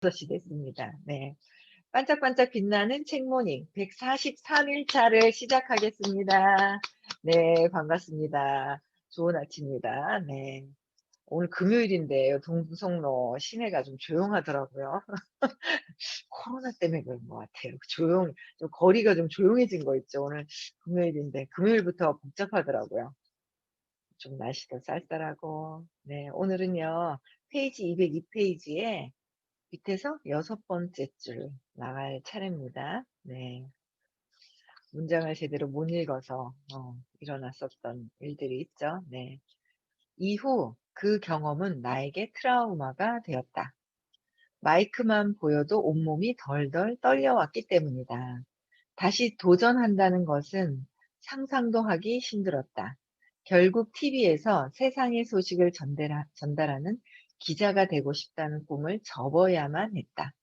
6시 됐습니다. 네. 반짝반짝 빛나는 책모닝 143일 차를 시작하겠습니다. 네, 반갑습니다. 좋은 아침입니다. 네. 오늘 금요일인데 동성로 시내가 좀 조용하더라고요. 코로나 때문에 그런 것 같아요. 좀 거리가 좀 조용해진 거 있죠. 오늘 금요일인데 금요일부터 복잡하더라고요. 좀 날씨도 쌀쌀하고. 네, 오늘은요. 페이지 202페이지에 밑에서 6번째 줄 나갈 차례입니다. 네. 문장을 제대로 못 읽어서 일어났었던 일들이 있죠. 네. 이후 그 경험은 나에게 트라우마가 되었다. 마이크만 보여도 온몸이 덜덜 떨려왔기 때문이다. 다시 도전한다는 것은 상상도 하기 힘들었다. 결국 TV에서 세상의 소식을 전달하는 기자가 되고 싶다는 꿈을 접어야만 했다.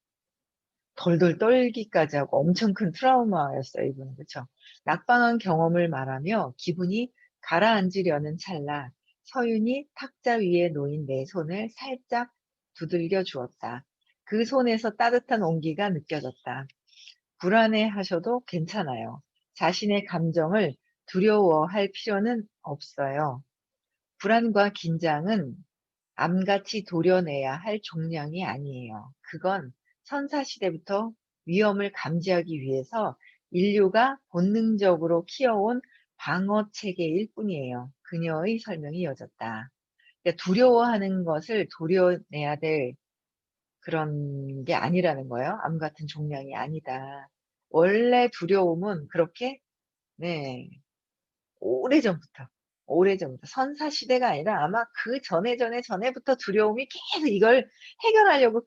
덜덜 떨기까지 하고 엄청 큰 트라우마였어요, 이분은. 그쵸? 낙방한 경험을 말하며 기분이 가라앉으려는 찰나 서윤이 탁자 위에 놓인 내 손을 살짝 두들겨 주었다. 그 손에서 따뜻한 온기가 느껴졌다. 불안해하셔도 괜찮아요. 자신의 감정을 두려워할 필요는 없어요. 불안과 긴장은 암같이 도려내야 할 종량이 아니에요. 그건 선사시대부터 위험을 감지하기 위해서 인류가 본능적으로 키워온 방어 체계일 뿐이에요. 그녀의 설명이 이어졌다. 그러니까 두려워하는 것을 도려내야 될 그런 게 아니라는 거예요. 암 같은 종량이 아니다. 원래 두려움은 그렇게, 네, 오래전부터, 오래전부터 선사시대가 아니라 아마 그 전에부터 두려움이 계속 이걸 해결하려고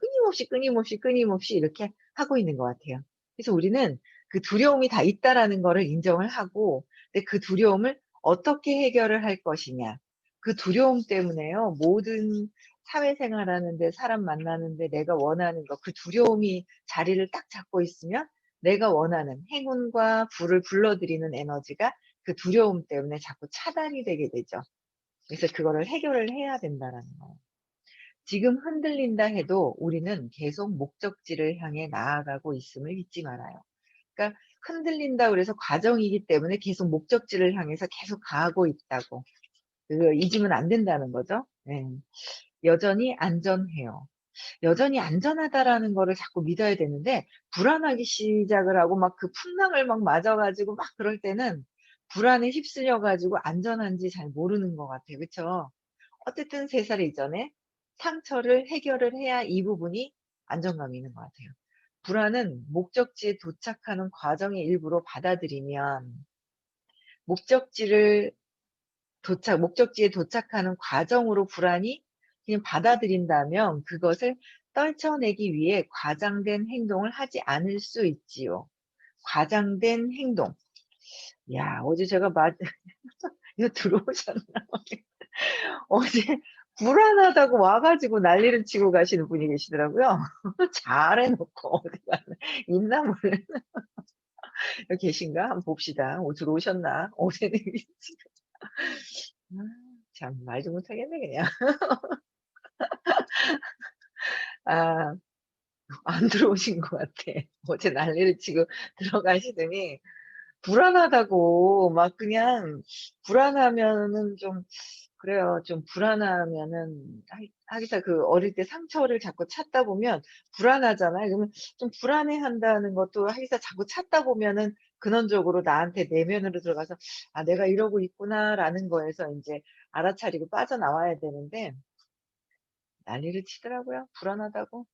끊임없이 이렇게 하고 있는 것 같아요. 그래서 우리는 그 두려움이 다 있다라는 거를 인정을 하고, 근데 그 두려움을 어떻게 해결을 할 것이냐. 그 두려움 때문에요. 모든 사회생활하는데, 사람 만나는데 내가 원하는 거, 그 두려움이 자리를 딱 잡고 있으면 내가 원하는 행운과 불을 불러들이는 에너지가 그 두려움 때문에 자꾸 차단이 되게 되죠. 그래서 그거를 해결을 해야 된다라는 거예요. 지금 흔들린다 해도 우리는 계속 목적지를 향해 나아가고 있음을 잊지 말아요. 그러니까 흔들린다 그래서 과정이기 때문에 계속 목적지를 향해서 계속 가고 있다고. 그거 잊으면 안 된다는 거죠. 네. 여전히 안전해요. 여전히 안전하다라는 거를 자꾸 믿어야 되는데 불안하기 시작을 하고 막 그 풍랑을 막 맞아 가지고 막 그럴 때는 불안에 휩쓸려 가지고 안전한지 잘 모르는 것 같아요. 그쵸? 어쨌든 3살 이전에 상처를 해결을 해야 이 부분이 안정감이 있는 것 같아요. 불안은 목적지에 도착하는 과정의 일부로 받아들이면 목적지를 목적지에 도착하는 과정으로 불안이 그냥 받아들인다면 그것을 떨쳐내기 위해 과장된 행동을 하지 않을 수 있지요. 과장된 행동. 야, 어제 제가 이거 들어오셨나? 어제 불안하다고 와 가지고 난리를 치고 가시는 분이 계시더라고요. 잘해 놓고 어디 갔나 있나 몰라. 여기 계신가? 한번 봅시다. 들어오셨나? 어제는 아, 참 말도 못하겠네 그냥. 아. 안 들어오신 것 같아. 어제 난리를 치고 들어가시더니 불안하다고 막 그냥 불안하면은 좀 그래요. 좀 불안하면은 하기사 그 어릴 때 상처를 자꾸 찾다 보면 불안하잖아요. 그러면 좀 불안해한다는 것도 하기사 자꾸 찾다 보면은 근원적으로 나한테 내면으로 들어가서 '아 내가 이러고 있구나.'라는 거에서 인제 알아차리고 빠져나와야 되는데 난리를 치더라고요, 불안하다고.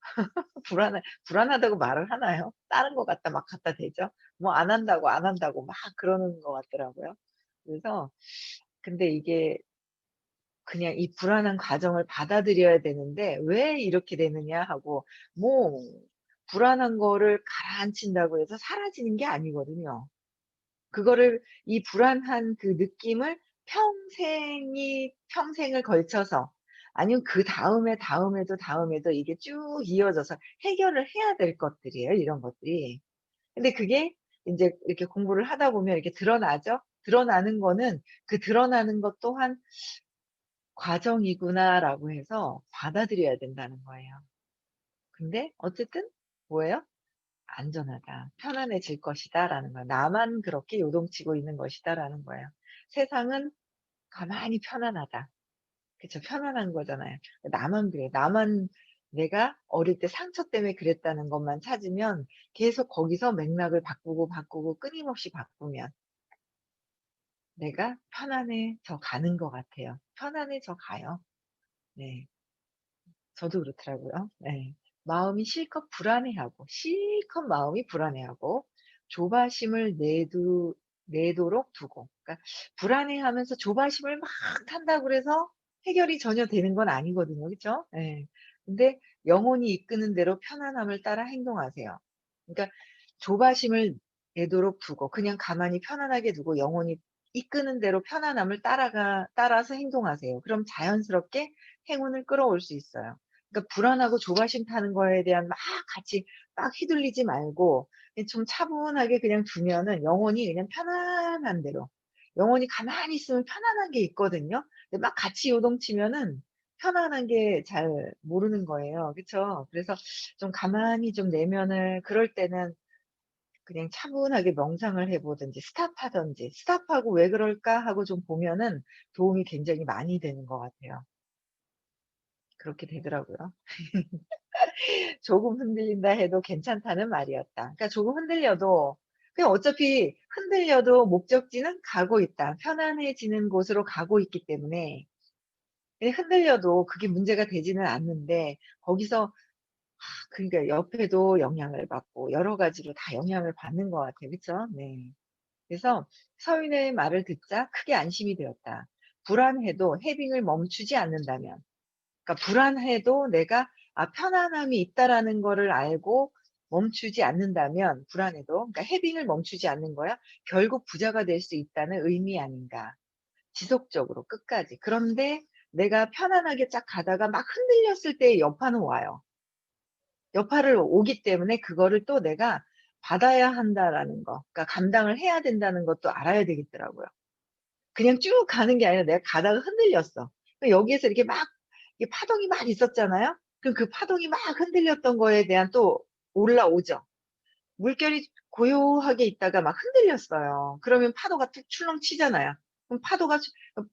불안하다고 말을 하나요? 다른 것 갖다 막 갖다 대죠. 뭐 안 한다고 막 그러는 것 같더라고요. 그래서 근데 이게 그냥 이 불안한 과정을 받아들여야 되는데 '왜 이렇게 되느냐.' 하고 뭐 불안한 거를 가라앉힌다고 해서 사라지는 게 아니거든요. 그거를 이 불안한 그 느낌을 평생을 걸쳐서 아니면 그다음에도 이게 쭉 이어져서 해결을 해야 될 것들이에요, 이런 것들이. 근데 그게 인제 이렇게 공부를 하다 보면 이렇게 드러나죠. 드러나는 거는 그 드러나는 것 또한 '과정이구나.'라고 해서 받아들여야 된다는 거예요. 근데 어쨌든 뭐예요? 안전하다. 편안해질 것이다라는 거예요. 나만 그렇게 요동치고 있는 것이다라는 거예요. 세상은 가만히 편안하다. 그쵸. 편안한 거잖아요. 나만 그래. 나만 내가 어릴 때 상처 때문에 그랬다는 것만 찾으면 계속 거기서 맥락을 바꾸고, 바꾸고 끊임없이 바꾸면 내가 편안해져 가는 것 같아요. 편안해져 가요. 네. 저도 그렇더라고요. 네. 마음이 실컷 불안해하고 실컷 마음이 불안해하고 조바심을 내도록 두고, 그러니까 불안해하면서 조바심을 막 탄다고 그래서 해결이 전혀 되는 건 아니거든요. 그쵸? 예. 근데 영혼이 이끄는 대로 편안함을 따라 행동하세요. 그러니까 조바심을 내도록 두고 그냥 가만히 편안하게 두고 영혼이 이끄는 대로 편안함을 따라서 행동하세요. 그럼 자연스럽게 행운을 끌어올 수 있어요. 그러니까 불안하고 조바심 타는 거에 대한 막 같이 막 휘둘리지 말고 좀 차분하게 그냥 두면은 영혼이 그냥 편안한 대로, 영혼이 가만히 있으면 편안한 게 있거든요. 근데 막 같이 요동치면은 편안한 게 잘 모르는 거예요. 그쵸? 그래서 좀 가만히 좀 내면을, 그럴 때는 그냥 차분하게 명상을 해 보든지 스탑하든지, 스탑하고 '왜 그럴까?' 하고 좀 보면은 도움이 굉장히 많이 되는 것 같아요. 그렇게 되더라고요. 조금 흔들린다 해도 괜찮다는 말이었다. 그러니까 조금 흔들려도 그냥 어차피 흔들려도 목적지는 가고 있다. 편안해지는 곳으로 가고 있기 때문에 예 흔들려도 그게 문제가 되지는 않는데, 거기서 그러니까 옆에도 영향을 받고 여러 가지로 다 영향을 받는 것 같아요. 그쵸? 네. 그래서 서인의 말을 듣자 크게 안심이 되었다. 불안해도 해빙을 멈추지 않는다면, 그러니까 불안해도 내가 편안함이 있다라는 거를 알고 멈추지 않는다면, 불안해도 그러니까 해빙을 멈추지 않는 거야 결국 부자가 될 수 있다는 의미 아닌가. 지속적으로 끝까지. 그런데 내가 편안하게 쫙 가다가 막 흔들렸을 때 여파는 와요. 여파를 오기 때문에 그거를 또 내가 받아야 한다라는 거, 그러니까 감당을 해야 된다는 것도 알아야 되겠더라고요. 그냥 쭉 가는 게 아니라 내가 가다가 흔들렸어. 여기에서 이렇게 막 이게 파동이 막 있었잖아요. 그럼 그 파동이 막 흔들렸던 거에 대한 또 올라오죠. 물결이 고요하게 있다가 막 흔들렸어요. 그러면 파도가 툭 출렁치잖아요. 그럼 파도가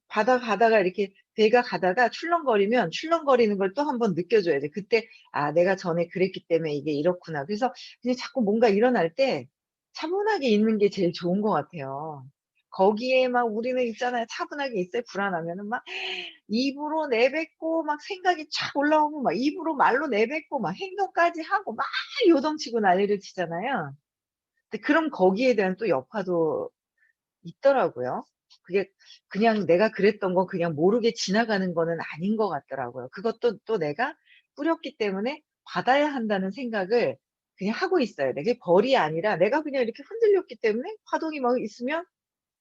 바다 가다가 이렇게 배가 가다가 출렁거리면 출렁거리는 걸 또 한 번 느껴줘야 돼. 그때 '아 내가 전에 그랬기 때문에 이게 이렇구나.' 그래서 그냥 자꾸 뭔가 일어날 때 차분하게 있는 게 제일 좋은 것 같아요. 거기에 막 우리는 있잖아요. 차분하게 있어요. 불안하면은 막 입으로 내뱉고 막 생각이 촥 올라오고 막 입으로 말로 내뱉고 막 행동까지 하고 막 요동치고 난리를 치잖아요. 근데 그럼 거기에 대한 또 여파도 있더라고요. 그게 그냥 내가 그랬던 거 그냥 모르게 지나가는 거는 아닌 것 같더라고요. 그것도 또 내가 뿌렸기 때문에 받아야 한다는 생각을 그냥 하고 있어야 돼. 그게 벌이 아니라 내가 그냥 이렇게 흔들렸기 때문에 파동이 막 있으면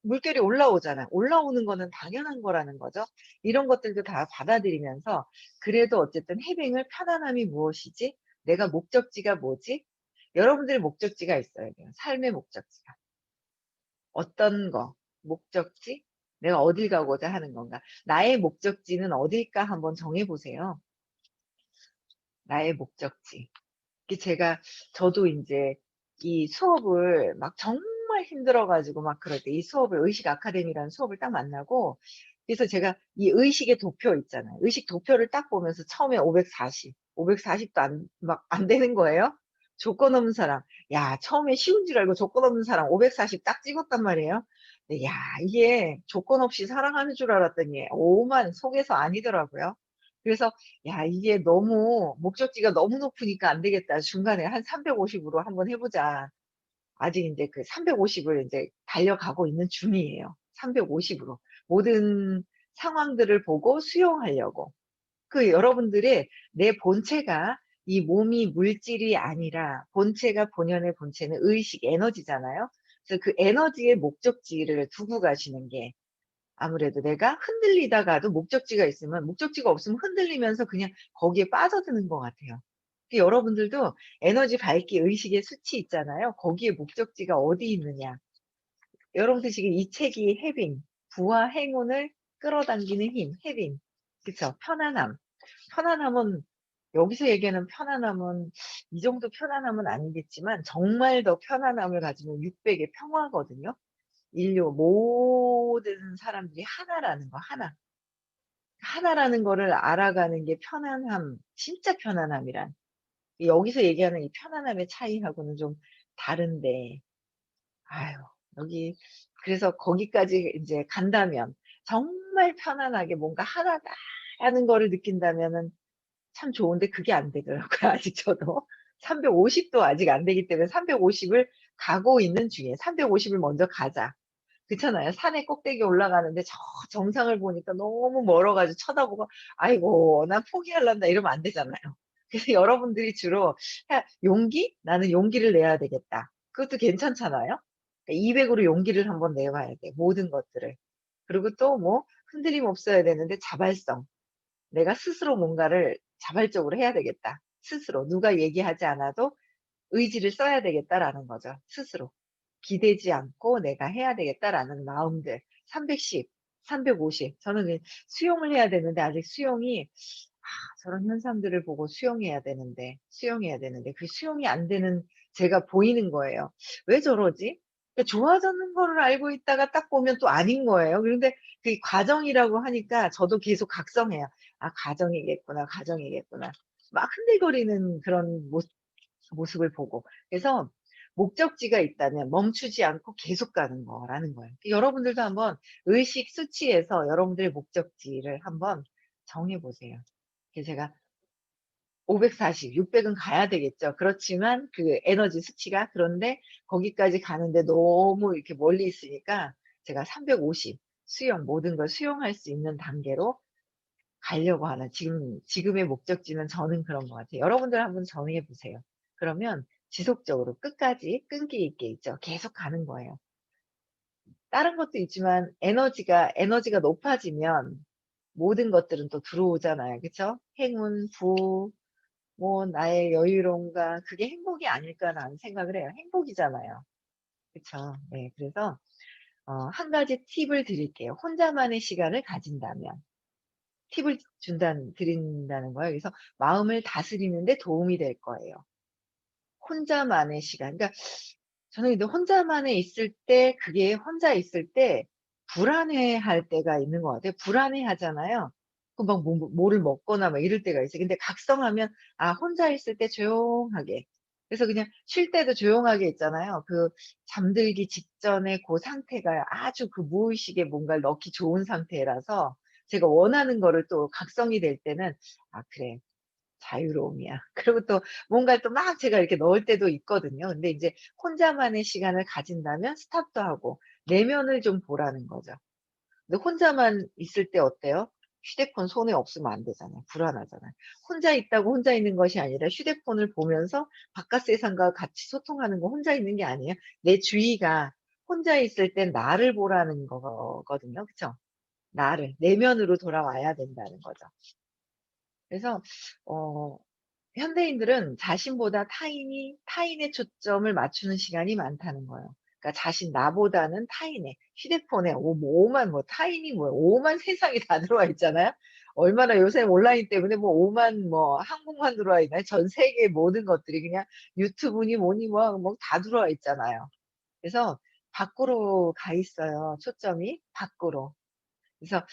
물결이 올라오잖아요. 올라오는 거는 당연한 거라는 거죠. 이런 것들도 다 받아들이면서 그래도 어쨌든 해빙을, 편안함이 무엇이지? 내가 목적지가 뭐지? 여러분들의 목적지가 있어야 돼요. 삶의 목적지가. 어떤 거, 목적지? 내가 어딜 가고자 하는 건가? 나의 목적지는 어딜까 한번 정해 보세요. 나의 목적지. 제가 저도 인제 이 수업을 막 정말 힘들어 가지고 막 그럴 때 이 수업을, 의식 아카데미라는 수업을 딱 만나고, 그래서 제가 이 의식의 도표 있잖아요. 의식 도표를 딱 보면서 처음에 540, 540도 안 되는 거예요. 조건 없는 사랑. 야 처음에 쉬운 줄 알고 조건 없는 사랑 540 딱 찍었단 말이에요. 근데 야 이게 조건 없이 사랑하는 줄 알았더니 오만 속에서 아니더라고요. 그래서 '야 이게 너무 목적지가 너무 높으니까 안 되겠다. 중간에 한 350 으로 한번 해 보자.' 아직 인제 그 350을 인제 달려가고 있는 중이에요. 350 으로. 모든 상황들을 보고 수용하려고. 여러분들의 내 본체가 이 몸이 물질이 아니라 본체가, 본연의 본체는 의식, 에너지잖아요. 그래서 그 에너지의 목적지를 두고 가시는 게, 아무래도 내가 흔들리다가도 목적지가 있으면, 목적지가 없으면 흔들리면서 그냥 거기에 빠져드는 것 같아요. 여러분들도 에너지 밝기 의식의 수치 있잖아요. 거기에 목적지가 어디 있느냐. 여러분들 지금 이 책이 해빙, 부와 행운을 끌어당기는 힘, 해빙. 그쵸? 편안함. 편안함은 여기서 얘기하는 편안함은 이 정도 편안함은 아니겠지만 정말 더 편안함을 가지면 600의 평화거든요. 인류 모든 사람들이 하나라는 거, 하나. 하나라는 거를 알아가는 게 편안함, 진짜 편안함이란. 여기서 얘기하는 이 편안함의 차이하고는 좀 다른데, 아유, 여기, 그래서 거기까지 이제 간다면, 정말 편안하게 뭔가 하나다라는 거를 느낀다면은 참 좋은데 그게 안 되더라고요. 아직 저도. 350도 아직 안 되기 때문에 350을 가고 있는 중이에요. 350을 먼저 가자. 그렇잖아요. 산에 꼭대기 올라가는데 저 정상을 보니까 너무 멀어 가지고 쳐다보고 '아이고 난 포기할란다.' 이러면 안 되잖아요. 그래서 여러분들이 주로 용기? '나는 용기를 내야 되겠다.' 그것도 괜찮잖아요. 200 으로 용기를 한번 내 봐야 돼, 모든 것들을. 그리고 또 뭐 흔들림 없어야 되는데 자발성. '내가 스스로 뭔가를 자발적으로 해야 되겠다.' 스스로 누가 얘기하지 않아도 의지를 써야 되겠다라는 거죠, 스스로. 기대지 않고 '내가 해야 되겠다.'라는 마음들. 310, 350 저는 수용을 해야 되는데 아직 수용이 저런 현상들을 보고 수용해야 되는데 그 수용이 안 되는 제가 보이는 거예요. '왜 저러지?' 그러니까 좋아졌는 거를 알고 있다가 딱 보면 또 아닌 거예요. 그런데 그 과정이라고 하니까 저도 계속 각성해요. '아 과정이겠구나, 과정이겠구나.' 막 흔들거리는 그런 모습을 보고. 그래서 목적지가 있다면 멈추지 않고 계속 가는 거라는 거예요. 여러분들도 한번 의식 수치에서 여러분들의 목적지를 한번 정해 보세요. 그래서 제가 540, 600은 가야 되겠죠. 그렇지만 그 에너지 수치가 그런데 거기까지 가는데 너무 이렇게 멀리 있으니까 제가 350 수용 모든 걸 수용할 수 있는 단계로 가려고 하는 지금의 목적지는 저는 그런 것 같아요. 여러분들 한번 정해 보세요. 그러면 지속적으로 끝까지 끈기 있게 있죠. 계속 가는 거예요. 다른 것도 있지만 에너지가 높아지면 모든 것들은 또 들어오잖아요. 그쵸? 행운, 부, 뭐 나의 여유로움과 그게 행복이 아닐까라는 생각을 해요. 행복이잖아요. 그쵸? 네. 그래서 한 가지 팁을 드릴게요. 혼자만의 시간을 가진다면. 팁을 드린다는 거예요. 그래서 마음을 다스리는 데 도움이 될 거예요. 혼자만의 시간. 그러니까 저는 근데 혼자만에 있을 때 그게 혼자 있을 때 불안해할 때가 있는 것 같아요. 불안해하잖아요. 그 막 뭐를 먹거나 막 이럴 때가 있어요. 근데 각성하면 혼자 있을 때 조용하게 그래서 그냥 쉴 때도 조용하게 있잖아요. 그 잠들기 직전에 고 상태가 아주 그 무의식에 뭔가를 넣기 좋은 상태라서 제가 원하는 거를 또 각성이 될 때는 '아 그래. 자유로움이야.' 그리고 또 뭔가를 또 막 제가 이렇게 넣을 때도 있거든요. 근데 인제 혼자만의 시간을 가진다면 스탑도 하고 내면을 좀 보라는 거죠. 근데 혼자만 있을 때 어때요? 휴대폰 손에 없으면 안 되잖아요. 불안하잖아요. 혼자 있다고 혼자 있는 것이 아니라 휴대폰을 보면서 바깥 세상과 같이 소통하는 거 혼자 있는 게 아니에요. 내 주의가 혼자 있을 땐 나를 보라는 거거든요. 그쵸? 나를 내면으로 돌아와야 된다는 거죠. 그래서 어 현대인들은 자신보다 타인의 초점을 맞추는 시간이 많다는 거예요. 그러니까 나보다는 타인의 휴대폰에 오만 뭐 타인이 뭐야 오만 세상이 다 들어와 있잖아요. 얼마나 요새 온라인 때문에 뭐 오만 뭐 한국만 들어와 있나요? 전 세계 모든 것들이 그냥 유튜브니 뭐니 뭐 다 들어와 있잖아요. 그래서 밖으로 가 있어요, 초점이 밖으로. 그래서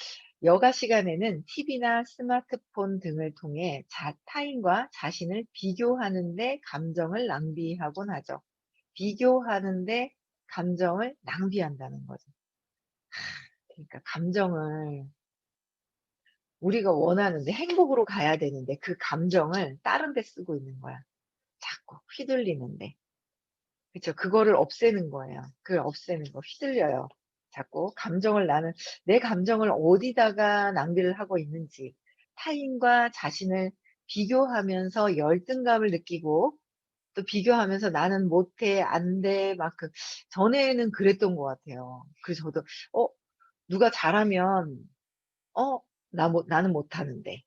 여가 시간에는 TV나 스마트폰 등을 통해 타인과 자신을 비교하는 데 감정을 낭비하곤 하죠. 비교하는 데 감정을 낭비한다는 거죠. 그러니까 감정을 우리가 원하는데 행복으로 가야 되는데 그 감정을 다른 데 쓰고 있는 거야. 자꾸 휘둘리는데. 그쵸. 그거를 없애는 거예요. 그걸 없애는 거. 휘둘려요. 자꾸 내 감정을 어디다가 낭비를 하고 있는지, 타인과 자신을 비교하면서 열등감을 느끼고 또 비교하면서 '나는 못해. 안 돼.' 막 전에는 그랬던 것 같아요. 그래서 저도 누가 잘하면 '어 나는 못하는데.'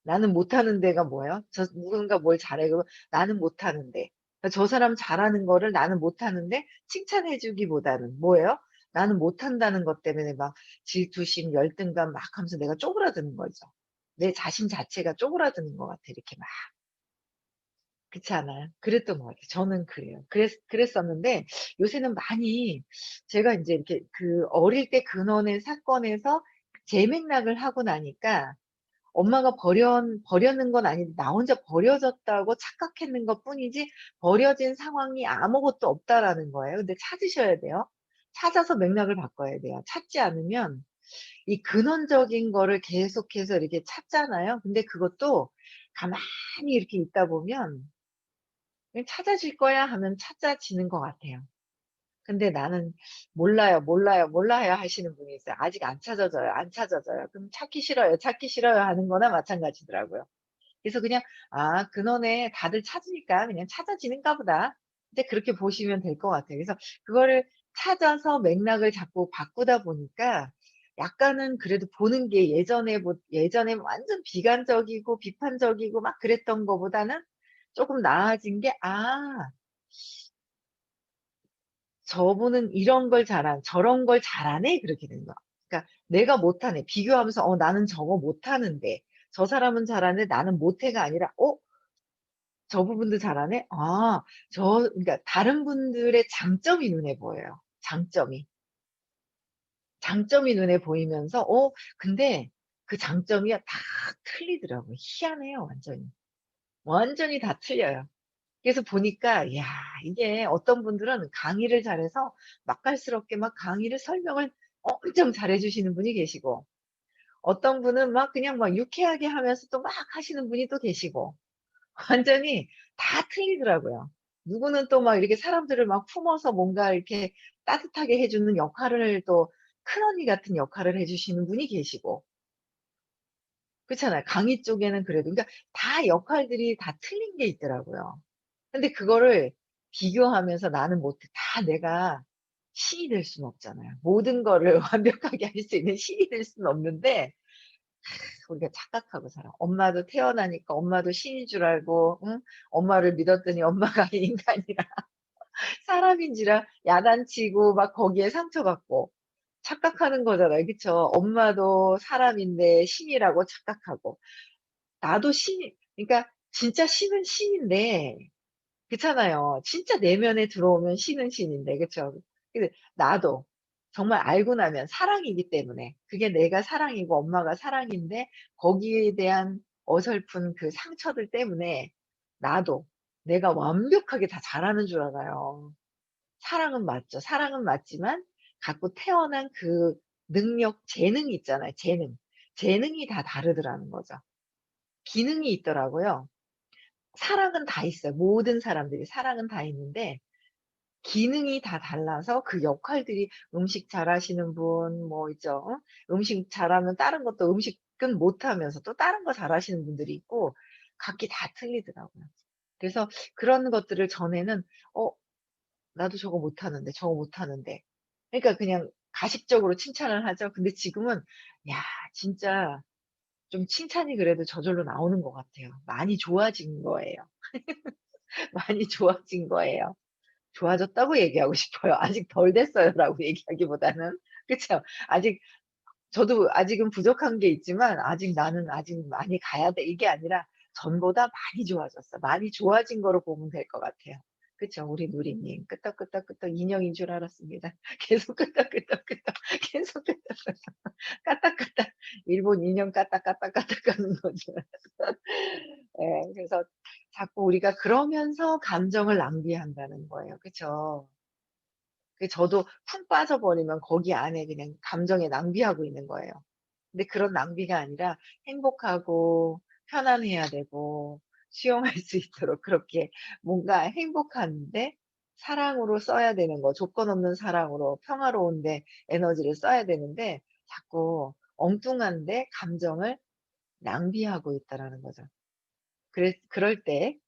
나는 못하는 데가 뭐예요? 누군가 뭘 잘해 그러면 '나는 못하는데.' 그러니까 저 사람 잘하는 거를 나는 못하는데 칭찬해 주기보다는 뭐예요? 나는 못한다는 것 때문에 막 질투심, 열등감 막 하면서 내가 쪼그라드는 거죠. 내 자신 자체가 쪼그라드는 것 같아. 이렇게 막. 그렇지 않아요? 그랬던 것 같아요. 저는 그래요. 그랬었는데 요새는 많이 제가 인제 이렇게 그 어릴 때 근원의 사건에서 재맥락을 하고 나니까 엄마가 버려는 건 아닌데 나 혼자 버려졌다고 착각했는 것뿐이지 버려진 상황이 아무것도 없다라는 거예요. 근데 찾으셔야 돼요. 찾아서 맥락을 바꿔야 돼요. 찾지 않으면 이 근원적인 거를 계속해서 이렇게 찾잖아요. 근데 그것도 가만히 이렇게 있다 보면 그냥 '찾아질 거야.' 하면 찾아지는 것 같아요. 근데 나는 "몰라요, 몰라요, 몰라요." 하시는 분이 있어요. "아직 안 찾아져요, 안 찾아져요." 그럼 "찾기 싫어요, 찾기 싫어요." 하는 거나 마찬가지더라고요. 그래서 그냥 '아 근원에 다들 찾으니까 그냥 찾아지는가 보다.' 이제 그렇게 보시면 될 것 같아요. 그래서 그거를 찾아서 맥락을 자꾸 바꾸다 보니까 약간은 그래도 보는 게 예전에 완전 비관적이고 비판적이고 막 그랬던 거보다는 쪼금 나아진 게 '아 저분은 이런 걸 저런 걸 잘하네.' 그렇게 되는 거야. 그러니까 '내가 못하네.' 비교하면서 '나는 저거 못하는데 저 사람은 잘하는데 나는 못해.'가 아니라 '저 부분도 잘하네. 그러니까 다른 분들의 장점이 눈에 보여요. 장점이. 장점이 눈에 보이면서 근데 그 장점이 다 틀리더라고요. 희한해요 완전히. 완전히 다 틀려요. 그래서 보니까 야 이게 어떤 분들은 강의를 잘해서 맛깔스럽게 막 강의를 설명을 엄청 잘해 주시는 분이 계시고 어떤 분은 막 그냥 막 유쾌하게 하면서 또 막 하시는 분이 또 계시고 완전히 다 틀리더라고요. 누구는 또 막 이렇게 사람들을 막 품어서 뭔가 이렇게 따뜻하게 해 주는 역할을 또 큰언니 같은 역할을 해 주시는 분이 계시고 그렇잖아요. 강의 쪽에는 그래도 그러니까 다 역할들이 다 틀린 게 있더라고요. 근데 그거를 비교하면서 '나는 못해.' 다 내가 신이 될 수는 없잖아요. 모든 거를 완벽하게 할 수 있는 신이 될 수는 없는데 우리가 착각하고 살아. 엄마도 태어나니까 엄마도 신인 줄 알고 응? 엄마를 믿었더니 엄마가 인간이라 사람인지라 야단치고 막 거기에 상처받고 착각하는 거잖아요. 그쵸? 엄마도 사람인데 신이라고 착각하고 나도 신이 그러니까 진짜 신은 신인데 그렇잖아요. 진짜 내면에 들어오면 신은 신인데 그쵸? 근데 나도 정말 알고 나면 사랑이기 때문에 그게 내가 사랑이고 엄마가 사랑인데 거기에 대한 어설픈 그 상처들 때문에 나도 내가 완벽하게 다 잘하는 줄 알아요. 사랑은 맞죠. 사랑은 맞지만 갖고 태어난 그 능력, 재능이 있잖아요, 재능. 재능이 다 다르더라는 거죠. 기능이 있더라고요. 사랑은 다 있어요. 모든 사람들이 사랑은 다 있는데 기능이 다 달라서 그 역할들이 음식 잘하시는 분 뭐 있죠. 음식 잘하면 다른 것도 음식은 못하면서 또 다른 거 잘하시는 분들이 있고 각기 다 틀리더라고요. 그래서 그런 것들을 전에는 '어 나도 저거 못하는데, 저거 못하는데.' 그러니까 그냥 가식적으로 칭찬을 하죠. 근데 지금은 야 진짜 좀 칭찬이 그래도 저절로 나오는 것 같아요. 많이 좋아진 거예요. 많이 좋아진 거예요. 좋아졌다고 얘기하고 싶어요. 아직 덜 됐어요라고 얘기하기보다는. 그쵸? 아직 저도 아직은 부족한 게 있지만 아직 나는 아직 많이 가야 돼 이게 아니라 전보다 많이 좋아졌어. 많이 좋아진 거로 보면 될 것 같아요. 그쵸? 우리 누리님 끄떡끄떡끄떡 인형인 줄 알았습니다. 계속 끄떡끄떡끄떡 계속 끄떡끄떡 까딱까딱 일본 인형 까딱까딱까딱 하는 거죠. 예. 그래서 자꾸 우리가 그러면서 감정을 낭비한다는 거예요. 그쵸? 저도 푹 빠져버리면 거기 안에 그냥 감정에 낭비하고 있는 거예요. 근데 그런 낭비가 아니라 행복하고 편안해야 되고 수용할 수 있도록 그렇게 뭔가 행복한데 사랑으로 써야 되는 거 조건 없는 사랑으로 평화로운데 에너지를 써야 되는데 자꾸 엉뚱한데 감정을 낭비하고 있다라는 거죠. 그럴 때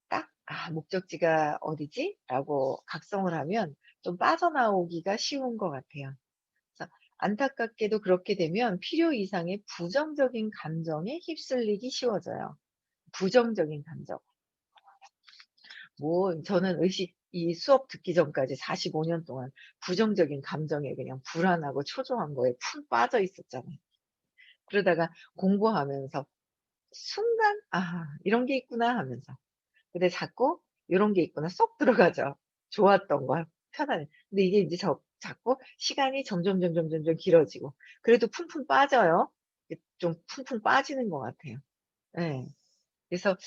딱 '아 목적지가 어디지?'라고 각성을 하면 좀 빠져나오기가 쉬운 것 같아요. 그래서 안타깝게도 그렇게 되면 필요 이상의 부정적인 감정에 휩쓸리기 쉬워져요. 부정적인 감정. 뭐 저는 이 수업 듣기 전까지 45년 동안 부정적인 감정에 그냥 불안하고 초조한 거에 푹 빠져 있었잖아요. 그러다가 공부하면서 순간 '아 이런 게 있구나.' 하면서. 근데 자꾸 요런 게 있구나 쏙 들어가죠. 좋았던 거 편안해. 근데 이게 인제 자꾸 시간이 점점 길어지고 그래도 쿵쿵 빠져요. 이게 좀 쿵쿵 빠지는 것 같아요. 예. 그래서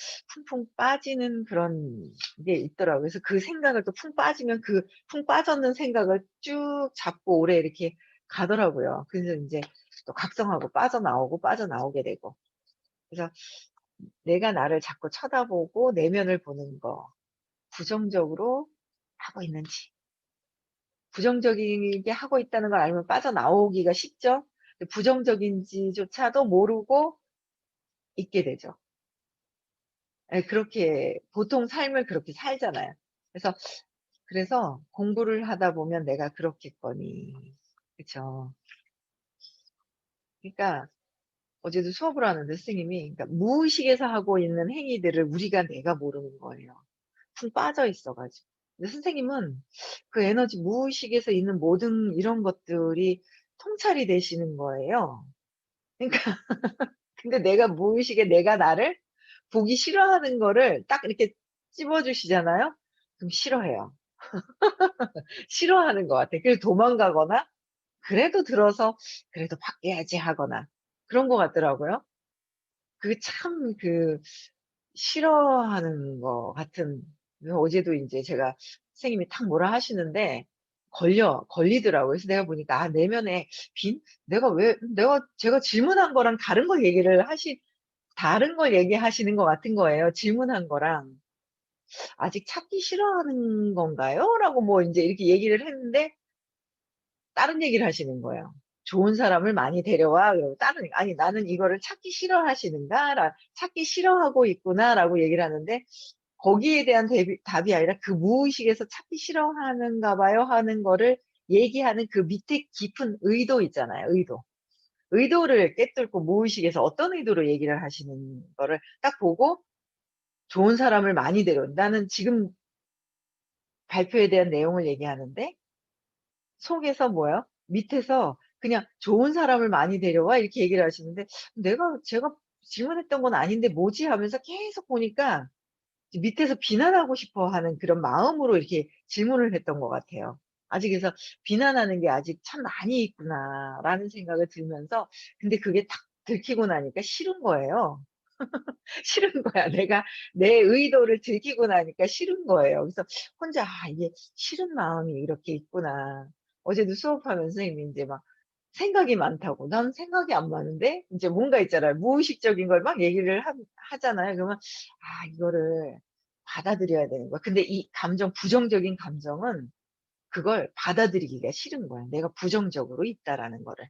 쿵쿵 빠지는 그런 게 있더라고요. 그래서 그 생각을 또 쿵 빠지면 그 쿵 빠졌는 생각을 쭉 잡고 오래 이렇게 가더라고요. 그래서 인제 또 각성하고 빠져나오고 빠져나오게 되고. 그래서 내가 나를 자꾸 쳐다보고 내면을 보는 거 부정적으로 하고 있는지, 부정적이게 하고 있다는 걸 알면 빠져나오기가 쉽죠. 근데 부정적인지조차도 모르고 있게 되죠. 예, 그렇게 보통 삶을 그렇게 살잖아요. 그래서 공부를 하다 보면 내가 그렇겠거니. 그쵸. 그러니까 어제도 수업을 하는데 선생님이 그러니까 무의식에서 하고 있는 행위들을 우리가 내가 모르는 거예요. 푹 빠져 있어 가지고. 근데 선생님은 그 에너지 무의식에서 있는 모든 이런 것들이 통찰이 되시는 거예요. 그러니까 근데 내가 무의식에 내가 나를 보기 싫어하는 거를 딱 이렇게 찝어 주시잖아요. 그럼 싫어해요. 싫어하는 것 같아. 그래서 도망가거나 그래도 들어서 '그래도 바뀌어야지.' 하거나 그런 것 같더라고요. 그게 참 싫어하는 것 같은. 그래서 어제도 인제 제가 선생님이 탁 뭐라 하시는데 걸리더라고요. 그래서 내가 보니까 내면에 내가 왜 제가 질문한 거랑 다른 걸 얘기하시는 것 같은 거예요, 질문한 거랑. "아직 찾기 싫어하는 건가요?" 라고 뭐 인제 이렇게 얘기를 했는데 다른 얘기를 하시는 거예요. "좋은 사람을 많이 데려와." 그러고 다른 아니 "나는 이거를 찾기 싫어하시는가?" '찾기 싫어하고 있구나.'라고 얘기를 하는데 거기에 대한 답이 아니라 그 무의식에서 '찾기 싫어하는가 봐요.' 하는 거를 얘기하는 그 밑에 깊은 의도 있잖아요, 의도. 의도를 꿰뚫고 무의식에서 어떤 의도로 얘기를 하시는 거를 딱 보고 좋은 사람을 많이 나는 지금 발표에 대한 내용을 얘기하는데 속에서 뭐예요? 밑에서 그냥 "좋은 사람을 많이 데려와." 이렇게 얘기를 하시는데 제가 질문했던 건 아닌데 뭐지 하면서 계속 보니까 밑에서 비난하고 싶어 하는 그런 마음으로 이렇게 질문을 했던 것 같아요. 아직 그래서 '비난하는 게 아직 참 많이 있구나.'라는 생각을 들면서 근데 그게 탁 들키고 나니까 싫은 거예요. 싫은 거야. 내가 내 의도를 들키고 나니까 싫은 거예요. 그래서 혼자 '아 이게 싫은 마음이 이렇게 있구나.' 어제도 수업하면서 선생님이 인제 막 생각이 많다고. "난 생각이 안 많은데?" 인제 뭔가 있잖아요. 무의식적인 걸 막 얘기를 하잖아요. 그러면 이거를 받아들여야 되는 거야. 근데 이 부정적인 감정은 그걸 받아들이기가 싫은 거야, 내가 부정적으로 있다라는 거를.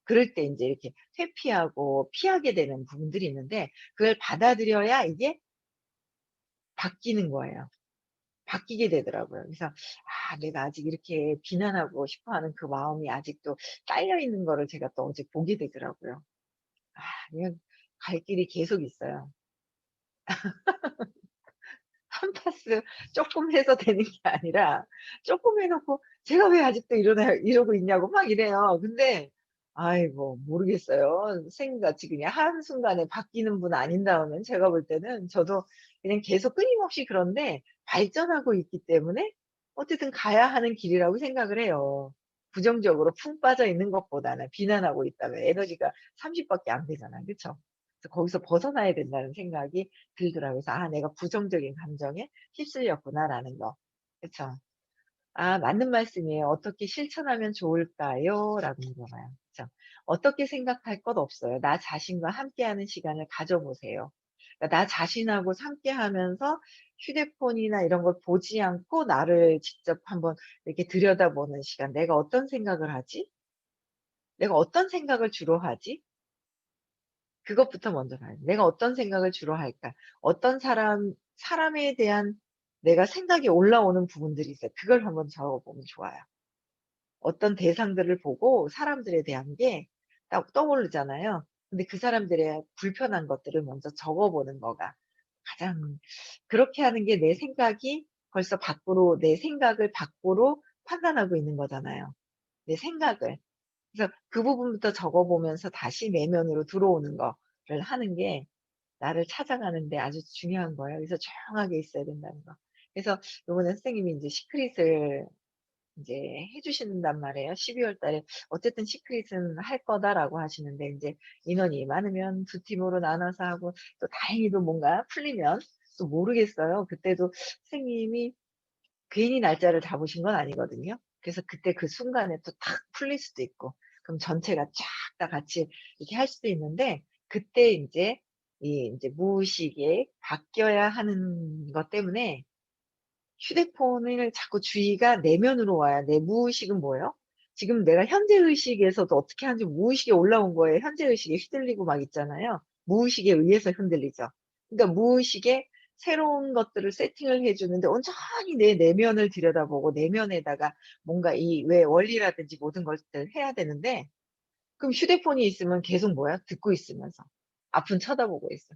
그럴 때 인제 이렇게 회피하고 피하게 되는 부분들이 있는데 그걸 받아들여야 이게 바뀌는 거예요. 바뀌게 되더라고요. 그래서 내가 아직 이렇게 비난하고 싶어 하는 그 마음이 아직도 깔려 있는 거를 제가 또 어제 보게 되더라고요. 그냥 갈 길이 계속 있어요. 한 파스 쪼끔 해서 되는 게 아니라 쪼끔 해 놓고 '제가 왜 아직도 이러고 있냐.'고 막 이래요. 근데 아이고 모르겠어요. 선생님같이 그냥 한순간에 바뀌는 분 아닌다면 제가 볼 때는 저도 그냥 계속 끊임없이 그런데 발전하고 있기 때문에 어쨌든 가야 하는 길이라고 생각을 해요. 부정적으로 푹 빠져 있는 것보다는 비난하고 있다면 에너지가 30 밖에 안 되잖아요. 그쵸? 그래서 거기서 벗어나야 된다는 생각이 들더라고요. 그래서 '아 내가 부정적인 감정에 휩쓸렸구나.'라는 거. 그쵸. 맞는 말씀이에요. "어떻게 실천하면 좋을까요?" 라고 물어봐요. 그쵸. 어떻게 생각할 것 없어요. 나 자신과 함께하는 시간을 가져 보세요. 그러니까 나 자신하고 함께하면서 휴대폰이나 이런 걸 보지 않고 나를 직접 한번 이렇게 들여다보는 시간. '내가 어떤 생각을 하지? 내가 어떤 생각을 주로 하지?' 그것부터 먼저 봐야 돼. '내가 어떤 생각을 주로 할까?' 어떤 사람에 대한 내가 생각이 올라오는 부분들이 있어요. 그걸 한번 적어 보면 좋아요. 어떤 대상들을 보고 사람들에 대한 게 딱 떠오르잖아요. 근데 그 사람들의 불편한 것들을 먼저 적어 보는 거가 가장 그렇게 하는 게 내 생각을 밖으로 판단하고 있는 거잖아요, 내 생각을. 그래서 그 부분부터 적어 보면서 다시 내면으로 들어오는 거를 하는 게 나를 찾아가는데 아주 중요한 거예요. 그래서 조용하게 있어야 된다는 거. 그래서 요번에 선생님이 이제 시크릿을 이제 해 주신단 말이에요. 12월 달에 어쨌든 시크릿은 할 거다라고 하시는데 인제 인원이 많으면 두 팀으로 나눠서 하고 또 다행히도 뭔가 풀리면 또 모르겠어요. 그때도 선생님이 괜히 날짜를 잡으신 건 아니거든요. 그래서 그때 그 순간에 또 탁 풀릴 수도 있고 그럼 전체가 쫙 다 같이 이렇게 할 수도 있는데 그때 인제 이 인제 무의식에 바뀌어야 하는 것 때문에 휴대폰을 자꾸 주의가 내면으로 와요. 내 무의식은 뭐예요? 지금 내가 현재 의식에서도 어떻게 하는지 무의식에 올라온 거예요. 현재 의식에 휘둘리고 막 있잖아요. 무의식에 의해서 흔들리죠. 그러니까 무의식에 새로운 것들을 세팅을 해 주는데 온전히 내 내면을 들여다보고 내면에다가 뭔가 이 왜 원리라든지 모든 것들 해야 되는데 그럼 휴대폰이 있으면 계속 뭐야? 듣고 있으면서. 앞은 쳐다보고 있어.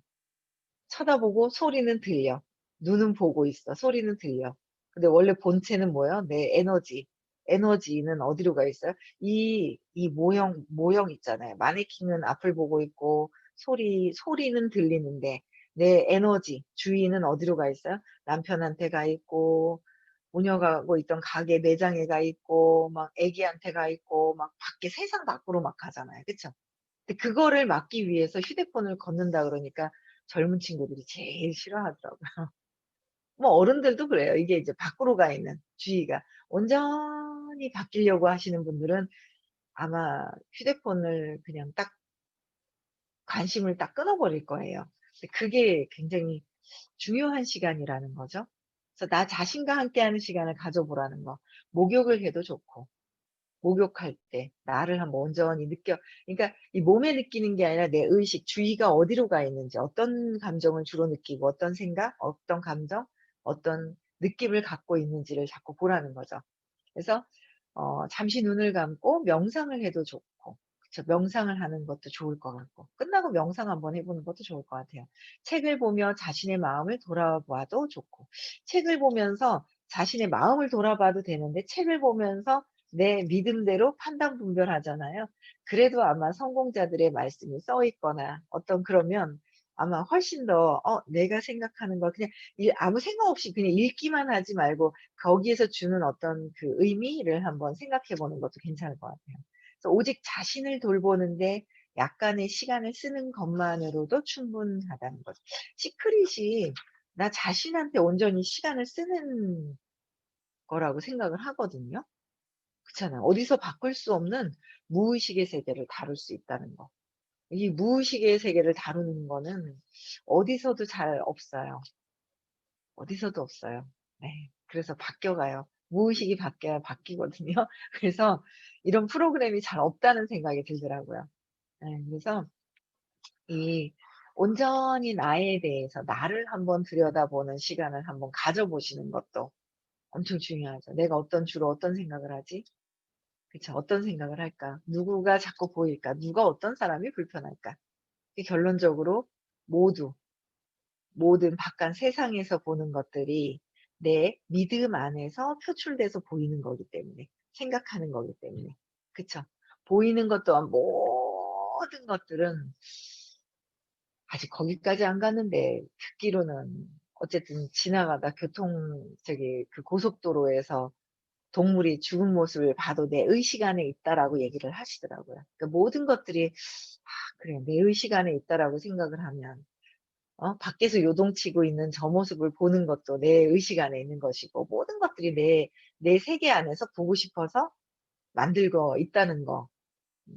쳐다보고 소리는 들려. 눈은 보고 있어. 소리는 들려. 근데 원래 본체는 뭐예요? 내 에너지. 에너지는 어디로 가 있어요? 이 모형 있잖아요. 마네킹은 앞을 보고 있고 소리는 들리는데 내 에너지, 주의는 어디로 가 있어요? 남편한테 가 있고 운영하고 있던 가게 매장에 가 있고 막 애기한테 가 있고 막 밖에 세상 밖으로 막 가잖아요. 그쵸? 근데 그거를 막기 위해서 휴대폰을 걷는다 그러니까 젊은 친구들이 제일 싫어하더라고요. 뭐 어른들도 그래요. 이게 이제 밖으로 가 있는 주의가. 온전히 바뀌려고 하시는 분들은 아마 휴대폰을 그냥 딱 관심을 딱 끊어 버릴 거예요. 근데 그게 굉장히 중요한 시간이라는 거죠. 그래서 나 자신과 함께하는 시간을 가져보라는 거. 목욕을 해도 좋고 목욕할 때 나를 한번 온전히 느껴 그러니까 이 몸에 느끼는 게 아니라 내 의식, 주의가 어디로 가 있는지, 어떤 감정을 주로 느끼고 어떤 생각, 어떤 감정, 어떤 느낌을 갖고 있는지를 자꾸 보라는 거죠. 그래서 잠시 눈을 감고 명상을 해도 좋고 그쵸. 명상을 하는 것도 좋을 것 같고 끝나고 명상 한번 해 보는 것도 좋을 것 같아요. 책을 보며 자신의 마음을 돌아봐도 좋고 책을 보면서 자신의 마음을 돌아봐도 되는데 책을 보면서 내 믿음대로 판단 분별하잖아요. 그래도 아마 성공자들의 말씀이 써 있거나 어떤 그러면 아마 훨씬 더 내가 생각하는 걸 그냥 아무 생각 없이 그냥 읽기만 하지 말고 거기에서 주는 어떤 그 의미를 한번 생각해 보는 것도 괜찮을 것 같아요. 그래서 오직 자신을 돌보는데 약간의 시간을 쓰는 것만으로도 충분하다는 거죠. 시크릿이 나 자신한테 온전히 시간을 쓰는 거라고 생각을 하거든요. 그렇잖아요. 어디서 바꿀 수 없는 무의식의 세계를 다룰 수 있다는 거. 이 무의식의 세계를 다루는 거는 어디서도 잘 없어요. 어디서도 없어요. 네. 그래서 바뀌어가요. 무의식이 바뀌어야 바뀌거든요. 그래서 이런 프로그램이 잘 없다는 생각이 들더라고요. 네. 그래서 이 온전히 나에 대해서 나를 한번 들여다보는 시간을 한번 가져보시는 것도 엄청 중요하죠. '내가 주로 어떤 생각을 하지? 그쵸. 어떤 생각을 할까? 누구가 자꾸 보일까? 누가 어떤 사람이 불편할까?' 이 결론적으로 모두 모든 바깥 세상에서 보는 것들이 내 믿음 안에서 표출돼서 보이는 거기 때문에 생각하는 거기 때문에. 그쵸. 보이는 것 또한 모든 것들은 아직 거기까지 안 갔는데 듣기로는 어쨌든 지나가다 그 고속도로에서 동물이 죽은 모습을 봐도 내 의식 안에 있다라고 얘기를 하시더라고요. 그러니까 모든 것들이 '아 그래. 내 의식 안에 있다.'라고 생각을 하면 밖에서 요동치고 있는 저 모습을 보는 것도 내 의식 안에 있는 것이고 모든 것들이 내 세계 안에서 보고 싶어서 만들고 있다는 거.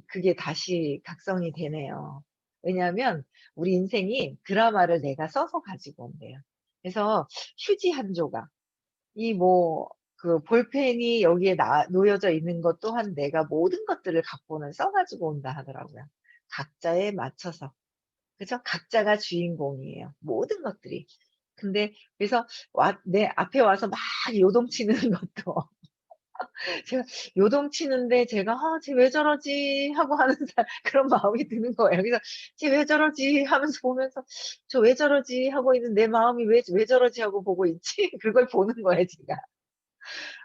그게 다시 각성이 되네요. 왜냐하면 우리 인생이 드라마를 내가 써서 가지고 온대요. 그래서 휴지 한 조각 이 뭐 그 볼펜이 여기에 놓여져 있는 것 또한 내가 모든 것들을 갖고는 써 가지고 온다 하더라고요. 각자에 맞춰서. 그죠? 각자가 주인공이에요, 모든 것들이. 근데 그래서 내 앞에 와서 막 요동치는 것도 제가 요동치는데 제가 '아 쟤 왜 저러지?' 하고 하는 그런 마음이 드는 거예요. 그래서 '쟤 왜 저러지?' 하면서 보면서 '저 왜 저러지?' 하고 있는 내 마음이 '왜 저러지?' 하고 보고 있지? 그걸 보는 거예요 제가.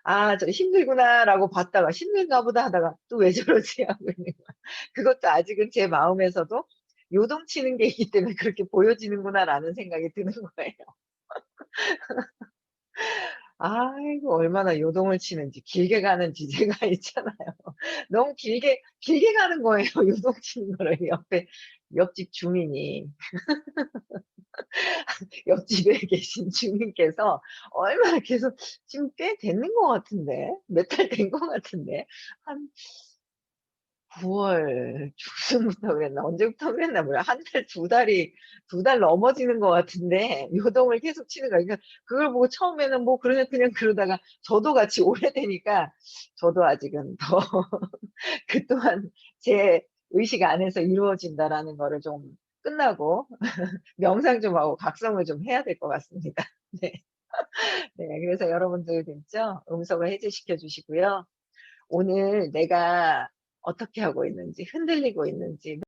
'아 저 힘들구나.'라고 봤다가 '힘든가 보다.' 하다가 또 '왜 저러지?' 하고 있는 거야. 그것도 아직은 제 마음에서도 요동치는 게 있기 때문에 그렇게 보여지는구나라는 생각이 드는 거예요. 아이고 얼마나 요동을 치는지 길게 가는 지제가 있잖아요. 너무 길게 가는 거예요, 요동치는 거를 옆집 주민이. 옆집에 계신 주민께서 얼마나 계속 지금 꽤 됐는 것 같은데 몇 달 된 것 같은데 한 9월 중순부터 그랬나 언제부터 그랬나 몰라요. 한 달, 두 달 넘어지는 것 같은데 요동을 계속 치는 거예요. 그러니까 그걸 보고 처음에는 뭐 그냥 그러다가 저도 같이 오래되니까 저도 아직은 더 그동안 제 의식 안에서 이루어진다라는 거를 좀 끝나고 명상 좀 하고 각성을 좀 해야 될 것 같습니다. 네. 네. 그래서 여러분들 됐죠? 음성을 해제시켜 주시고요. 오늘 내가 어떻게 하고 있는지 흔들리고 있는지